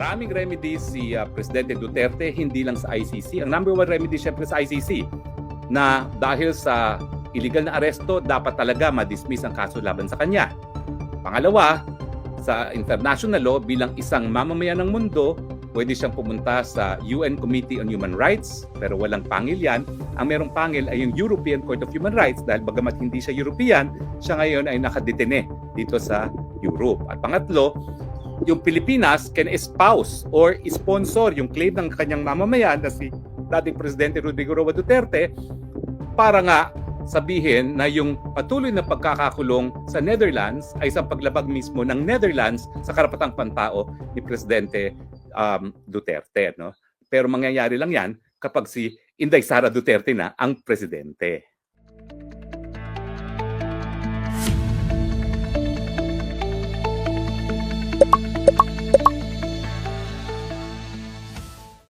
Maraming remedies si Presidente Duterte, hindi lang sa ICC. Ang number one remedy syempre sa ICC na dahil sa illegal na aresto, dapat talaga ma-dismiss ang kaso laban sa kanya. Pangalawa, sa international law, bilang isang mamamayan ng mundo, pwede siyang pumunta sa UN Committee on Human Rights, pero walang pangil yan. Ang merong pangil ay yung European Court of Human Rights dahil bagamat hindi siya European, siya ngayon ay nakadetene dito sa Europe. At pangatlo, yung Pilipinas can espouse or sponsor yung claim ng kanyang mamamayan na si dating Presidente Rodrigo Roa Duterte para nga sabihin na yung patuloy na pagkakakulong sa Netherlands ay isang paglabag mismo ng Netherlands sa karapatang pantao ni Presidente Duterte. No? Pero mangyayari lang yan kapag si Inday Sara Duterte na ang presidente.